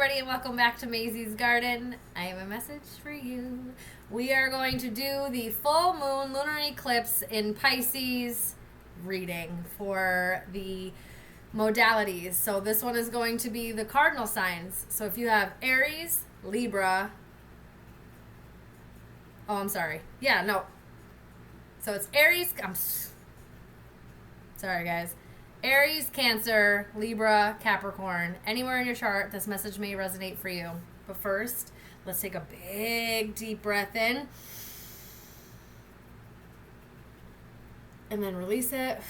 everybody, and welcome back to Mazysgarden. I have a message for you. We are going to do the full moon lunar eclipse in Pisces reading for the modalities. So this one is going to be the cardinal signs. So if you have Aries, Libra, So it's Aries, sorry guys. Aries, Cancer, Libra, Capricorn. Anywhere in your chart, this message may resonate for you. But first, let's take a big, deep breath in. And then release it.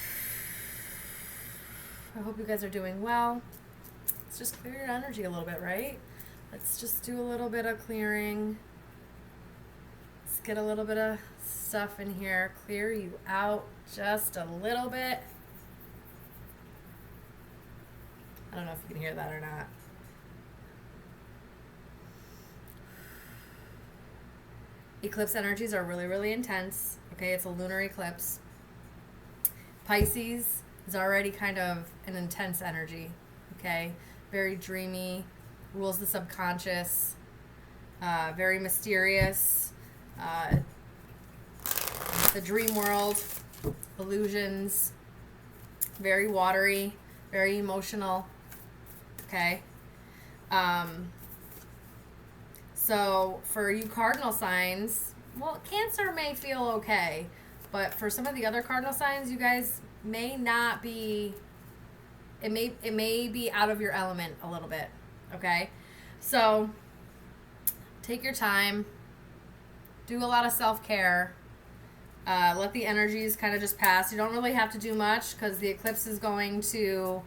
I hope you guys are doing well. Let's just clear your energy a little bit, right? Let's just do a little bit of clearing. Let's get a little bit of stuff in here. Clear you out just a little bit. I don't know if you can hear that or not. Eclipse energies are really, really intense. Okay, it's a lunar eclipse. Pisces is already kind of an intense energy. Okay, very dreamy, rules the subconscious, very mysterious, the dream world, illusions, very watery, very emotional. Okay. So for you cardinal signs, well, Cancer may feel okay, but for some of the other cardinal signs, you guys may not be, it may be out of your element a little bit. Okay. So take your time, do a lot of self-care, let the energies kind of just pass. You don't really have to do much because the eclipse is going to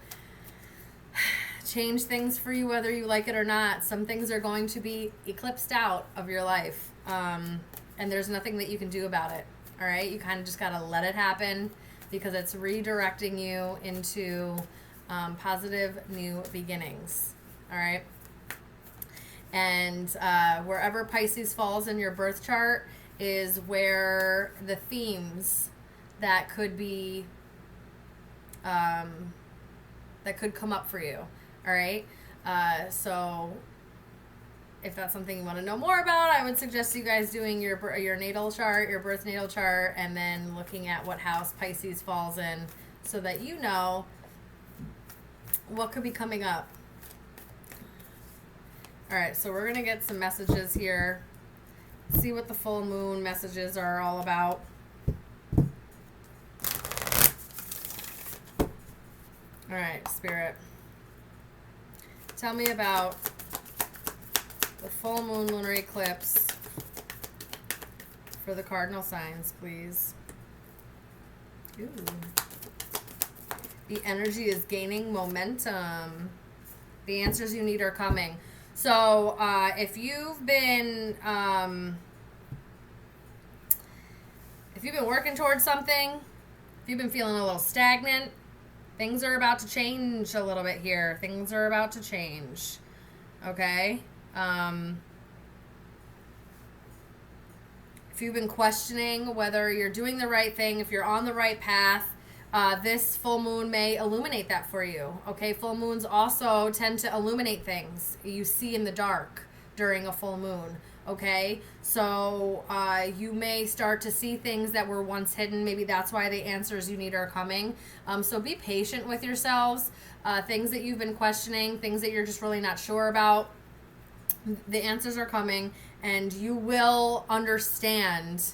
change things for you whether you like it or not. Some things are going to be eclipsed out of your life, and there's nothing that you can do about it. All right, you kind of just gotta let it happen because it's redirecting you into positive new beginnings. All right, and wherever Pisces falls in your birth chart is where the themes that could be that could come up for you. All right. So if that's something you want to know more about, I would suggest you guys doing your natal chart, your birth natal chart, and then looking at what house Pisces falls in so that you know what could be coming up. All right. So we're going to get some messages here. See what the full moon messages are all about. All right, Spirit. Tell me about the full moon lunar eclipse for the cardinal signs, please. Ooh. The energy is gaining momentum. The answers you need are coming. So if you've been working towards something, if you've been feeling a little stagnant, things are about to change a little bit here. Things are about to change. Okay? If you've been questioning whether you're doing the right thing, if you're on the right path, this full moon may illuminate that for you. Okay? Full moons also tend to illuminate things you see in the dark during a full moon. Okay, so you may start to see things that were once hidden. Maybe that's why the answers you need are coming. So be patient with yourselves. Things that you've been questioning, things that you're just really not sure about, the answers are coming, and you will understand.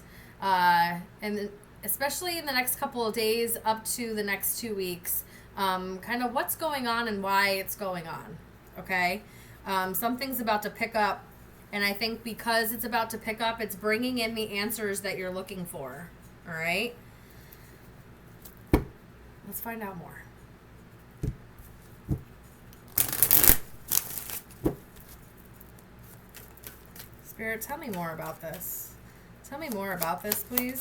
And especially in the next couple of days up to the next 2 weeks, kind of what's going on and why it's going on. Okay, something's about to pick up. And I think because it's about to pick up, it's bringing in the answers that you're looking for. All right? Let's find out more. Spirit, tell me more about this. Tell me more about this, please.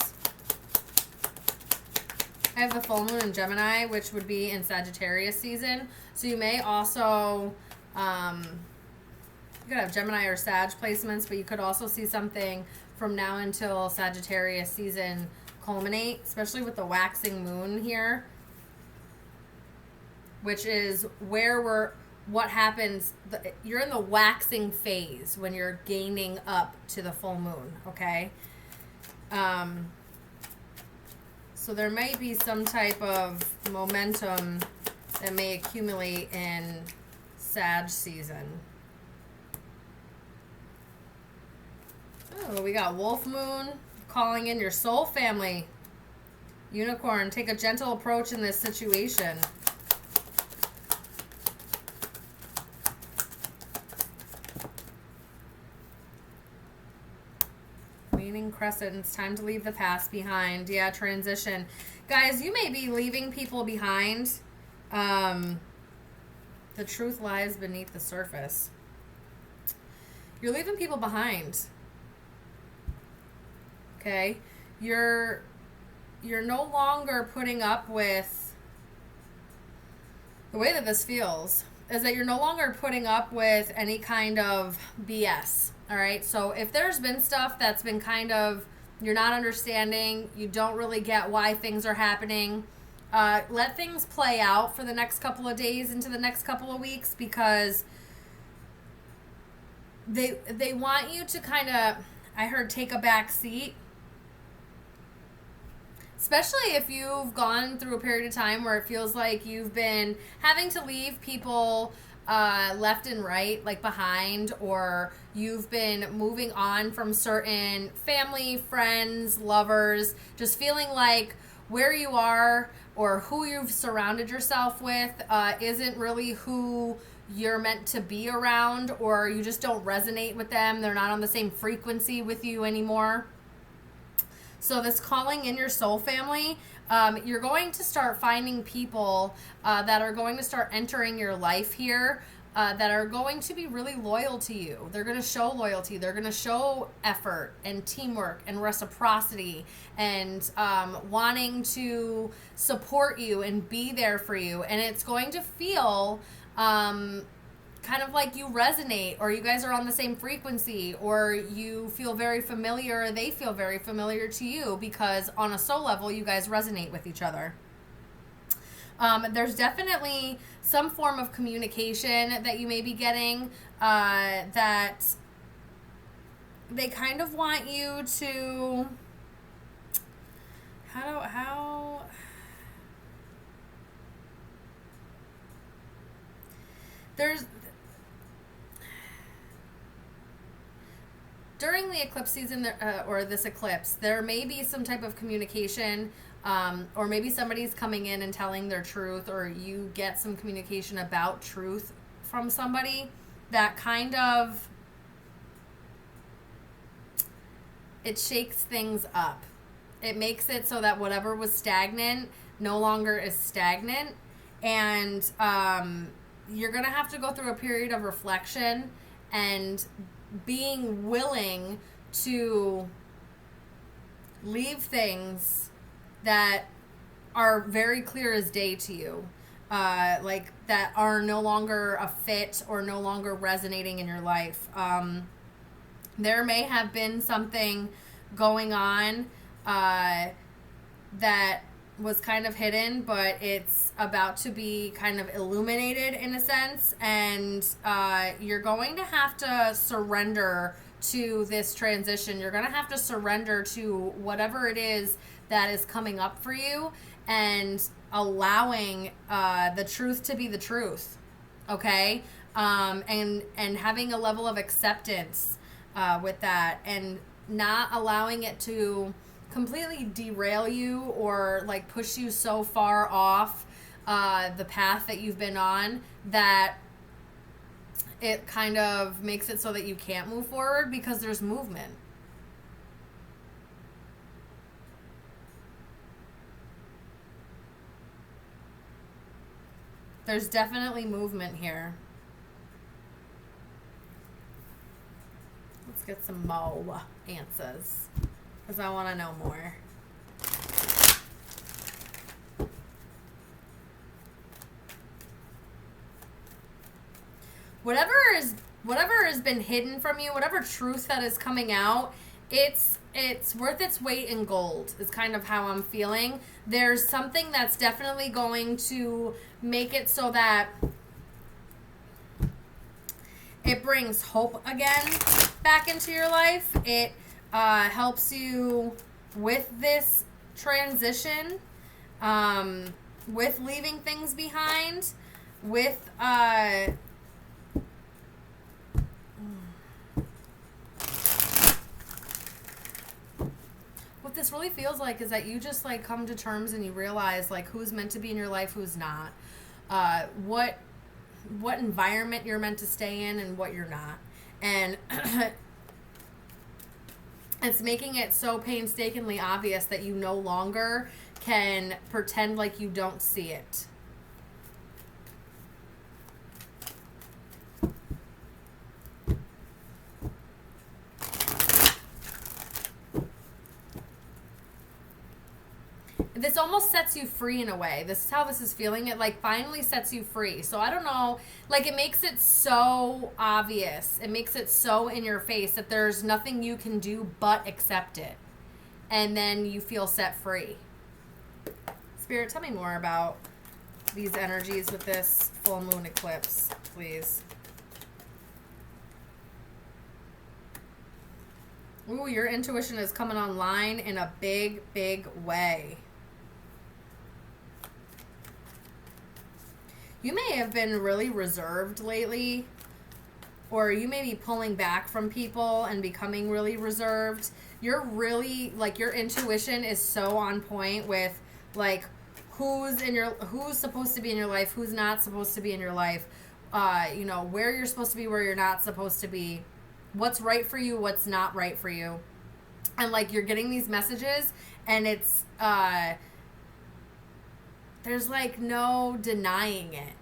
I have the full moon in Gemini, which would be in Sagittarius season. So you may also... you could have Gemini or Sag placements, but you could also see something from now until Sagittarius season culminate, especially with the waxing moon here, which is where what happens, you're in the waxing phase when you're gaining up to the full moon, okay? So there might be some type of momentum that may accumulate in Sag season. Oh, we got Wolf Moon calling in your soul family. Unicorn, take a gentle approach in this situation. Waning Crescent, it's time to leave the past behind. Yeah, transition. Guys, you may be leaving people behind. The truth lies beneath the surface. You're leaving people behind. Okay? You're no longer putting up with, the way that this feels is that you're no longer putting up with any kind of BS. All right. So if there's been stuff that's been kind of, you're not understanding, you don't really get why things are happening, let things play out for the next couple of days into the next couple of weeks, because they want you to kind of, I heard, take a back seat. Especially if you've gone through a period of time where it feels like you've been having to leave people left and right, like behind, or you've been moving on from certain family, friends, lovers, just feeling like where you are or who you've surrounded yourself with isn't really who you're meant to be around, or you just don't resonate with them. They're not on the same frequency with you anymore. So this calling in your soul family, you're going to start finding people that are going to start entering your life here that are going to be really loyal to you. They're going to show loyalty. They're going to show effort and teamwork and reciprocity and wanting to support you and be there for you. And it's going to feel kind of like you resonate, or you guys are on the same frequency, or you feel very familiar, or they feel very familiar to you, because on a soul level you guys resonate with each other. There's definitely some form of communication that you may be getting that they kind of want you to how there's during the eclipse season, or this eclipse, there may be some type of communication, or maybe somebody's coming in and telling their truth, or you get some communication about truth from somebody that kind of, it shakes things up. It makes it so that whatever was stagnant no longer is stagnant, and you're going to have to go through a period of reflection and being willing to leave things that are very clear as day to you, like that are no longer a fit or no longer resonating in your life. There may have been something going on that was kind of hidden, but it's about to be kind of illuminated in a sense, and you're going to have to surrender to this transition. You're going to have to surrender to whatever it is that is coming up for you, and allowing the truth to be the truth, okay? And having a level of acceptance with that, and not allowing it to completely derail you or like push you so far off the path that you've been on that it kind of makes it so that you can't move forward, because there's movement. There's definitely movement here. Let's get some more answers, because I want to know more. Whatever has been hidden from you, whatever truth that is coming out, it's worth its weight in gold, is kind of how I'm feeling. There's something that's definitely going to make it so that brings hope again back into your life. It helps you with this transition, with leaving things behind, with what this really feels like is that you just like come to terms and you realize like who's meant to be in your life, who's not, what environment you're meant to stay in and what you're not. And it's making it so painstakingly obvious that you no longer can pretend like you don't see it. This almost sets you free in a way. This is how this is feeling. It like finally sets you free. So I don't know, like it makes it so obvious. It makes it so in your face that there's nothing you can do but accept it. And then you feel set free. Spirit, tell me more about these energies with this full moon eclipse, please. Ooh, your intuition is coming online in a big, big way. You may have been really reserved lately, or you may be pulling back from people and becoming really reserved. You're really, like, your intuition is so on point with, like, who's supposed to be in your life, who's not supposed to be in your life, you know, where you're supposed to be, where you're not supposed to be, what's right for you, what's not right for you. And, like, you're getting these messages, and it's, there's, like, no denying it.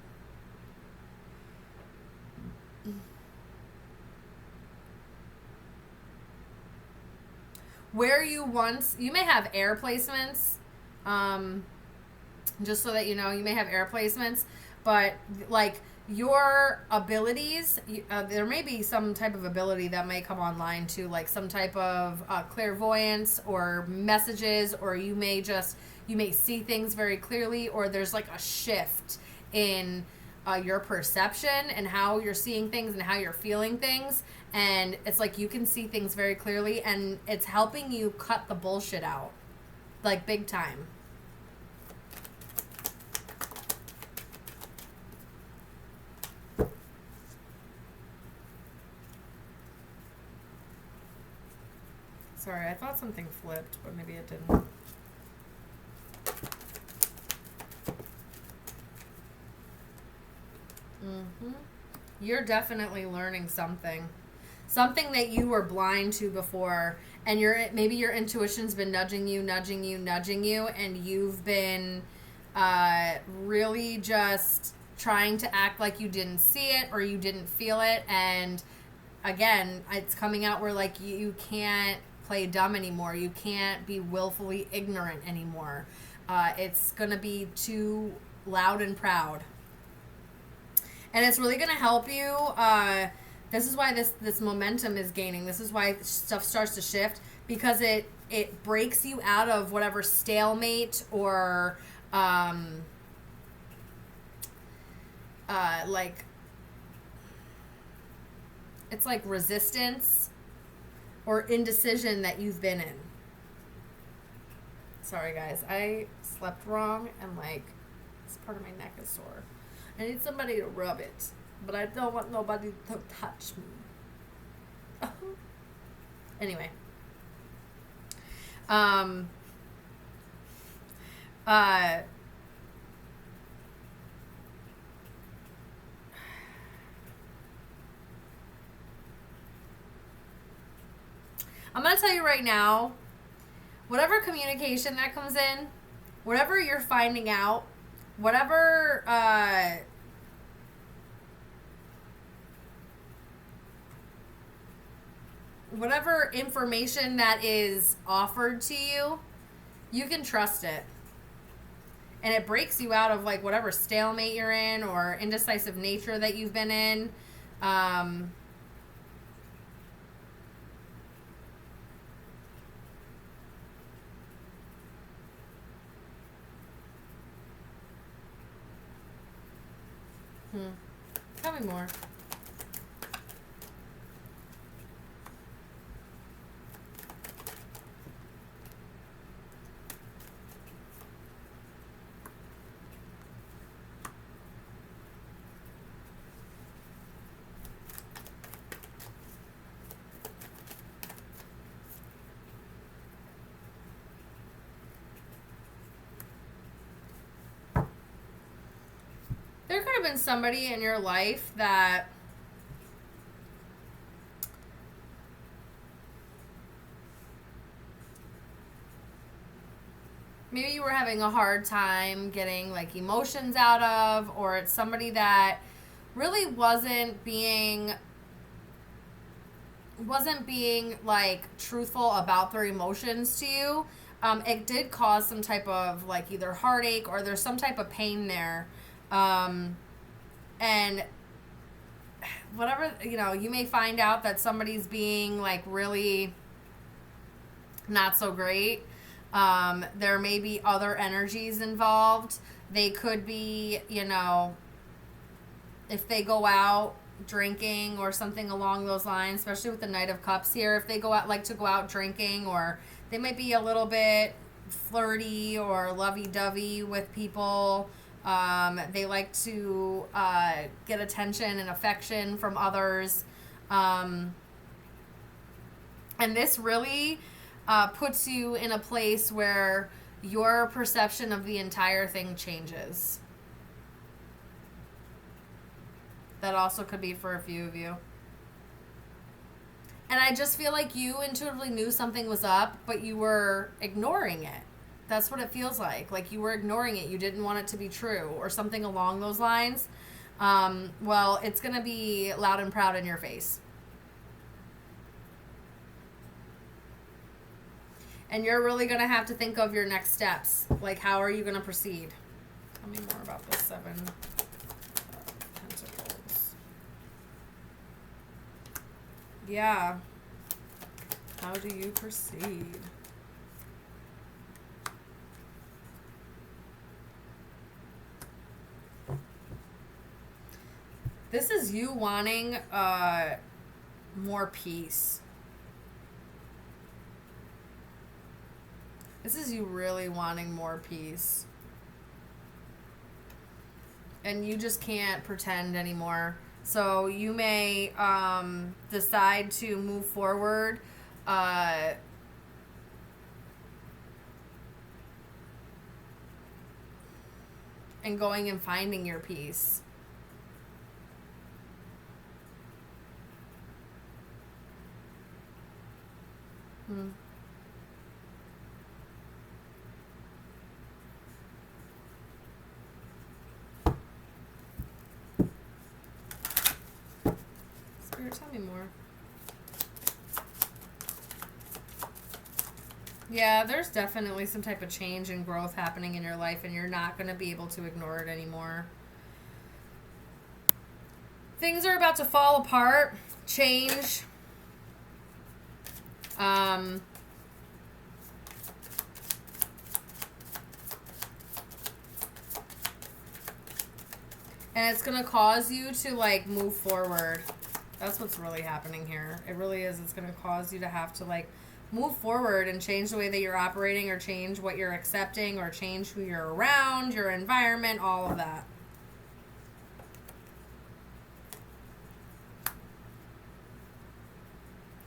Where you may have air placements, just so that you know, you may have air placements, but, like, your abilities, there may be some type of ability that may come online too, like some type of clairvoyance or messages, or you may see things very clearly, or there's like a shift in your perception and how you're seeing things and how you're feeling things, and it's like you can see things very clearly, and it's helping you cut the bullshit out, like big time. Sorry, I thought something flipped, but maybe it didn't. You're definitely learning something. Something that you were blind to before, and maybe your intuition's been nudging you, and you've been really just trying to act like you didn't see it or you didn't feel it, and again, it's coming out where like you can't play dumb anymore. You can't be willfully ignorant anymore. It's going to be too loud and proud. And it's really going to help you. This is why this momentum is gaining. This is why stuff starts to shift, because it breaks you out of whatever stalemate or like it's like resistance or indecision that you've been in. Sorry guys, I slept wrong and like this part of my neck is sore. I need somebody to rub it, but I don't want nobody to touch me. Anyway. I'm going to tell you right now, whatever communication that comes in, whatever you're finding out, whatever information that is offered to you, you can trust it. And it breaks you out of like whatever stalemate you're in or indecisive nature that you've been in. Tell me more. been somebody in your life that maybe you were having a hard time getting like emotions out of, or it's somebody that really wasn't being like truthful about their emotions to you. It did cause some type of like either heartache or there's some type of pain there. And whatever, you know, you may find out that somebody's being like really not so great. There may be other energies involved. They could be, you know, if they go out drinking or something along those lines, especially with the Knight of Cups here, if they go out, like to go out drinking, or they might be a little bit flirty or lovey-dovey with people. They like to get attention and affection from others. And this really puts you in a place where your perception of the entire thing changes. That also could be for a few of you. And I just feel like you intuitively knew something was up, but you were ignoring it. That's what it feels like. Like you were ignoring it. You didn't want it to be true or something along those lines. Well, it's going to be loud and proud in your face. And you're really going to have to think of your next steps. Like, how are you going to proceed? Tell me more about this 7 Pentacles. Yeah. How do you proceed? This is you wanting more peace. This is you really wanting more peace. And you just can't pretend anymore. So you may decide to move forward and going and finding your peace. Spirit, tell me more. Yeah, there's definitely some type of change and growth happening in your life, and you're not going to be able to ignore it anymore. Things are about to fall apart, change. And it's going to cause you to like move forward. That's what's really happening here. It really is. It's going to cause you to have to like move forward and change the way that you're operating, or change what you're accepting, or change who you're around, your environment, all of that.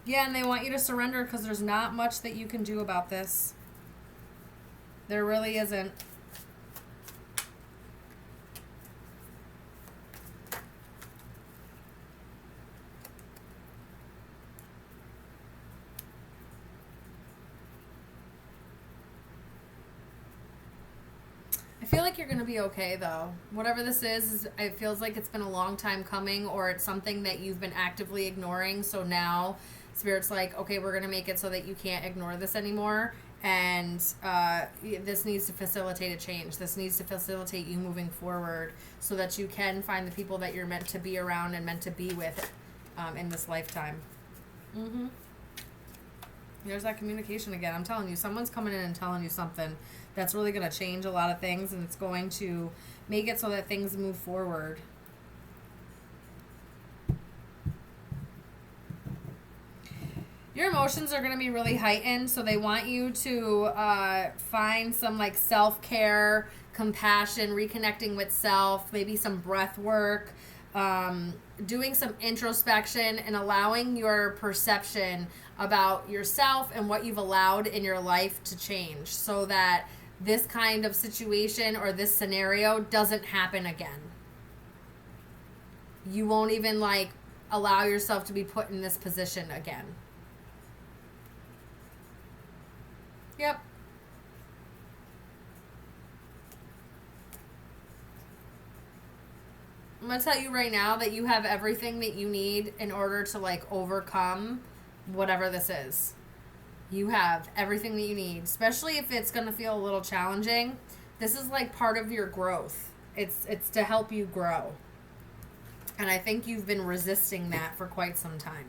Yeah, and they want you to surrender because there's not much that you can do about this. There really isn't. I feel like you're going to be okay, though. Whatever this is, it feels like it's been a long time coming, or it's something that you've been actively ignoring. So now Spirit's like, okay, we're going to make it so that you can't ignore this anymore. And this needs to facilitate a change. This needs to facilitate you moving forward so that you can find the people that you're meant to be around and meant to be with in this lifetime. There's that communication again. I'm telling you, someone's coming in and telling you something that's really going to change a lot of things, and it's going to make it so that things move forward. Your emotions are going to be really heightened, so they want you to find some like self-care, compassion, reconnecting with self, maybe some breath work, doing some introspection, and allowing your perception about yourself and what you've allowed in your life to change, so that this kind of situation or this scenario doesn't happen again. you won't even like allow yourself to be put in this position again. Yep. I'm going to tell you right now that you have everything that you need in order to like overcome whatever this is. You have everything that you need, especially if it's going to feel a little challenging. This is like part of your growth. It's to help you grow. And I think you've been resisting that for quite some time.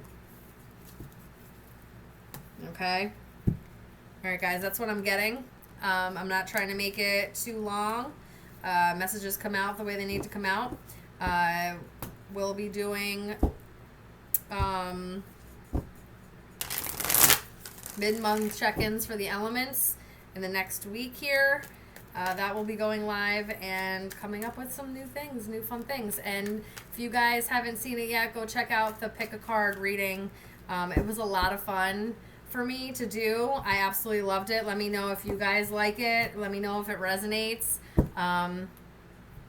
Okay? All right, guys, that's what I'm getting. I'm not trying to make it too long. Messages come out the way they need to come out. We'll be doing mid-month check-ins for the elements in the next week here. That will be going live and coming up with some new things, new fun things. And if you guys haven't seen it yet, go check out the Pick a Card reading. It was a lot of fun for me to do. I absolutely loved it. Let me know if you guys like it. Let me know if it resonates. And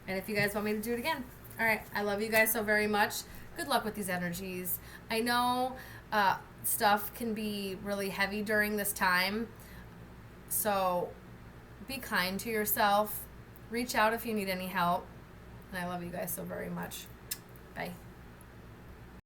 if you guys want me to do it again. All right. I love you guys so very much. Good luck with these energies. I know stuff can be really heavy during this time. So be kind to yourself. Reach out if you need any help. And I love you guys so very much. Bye.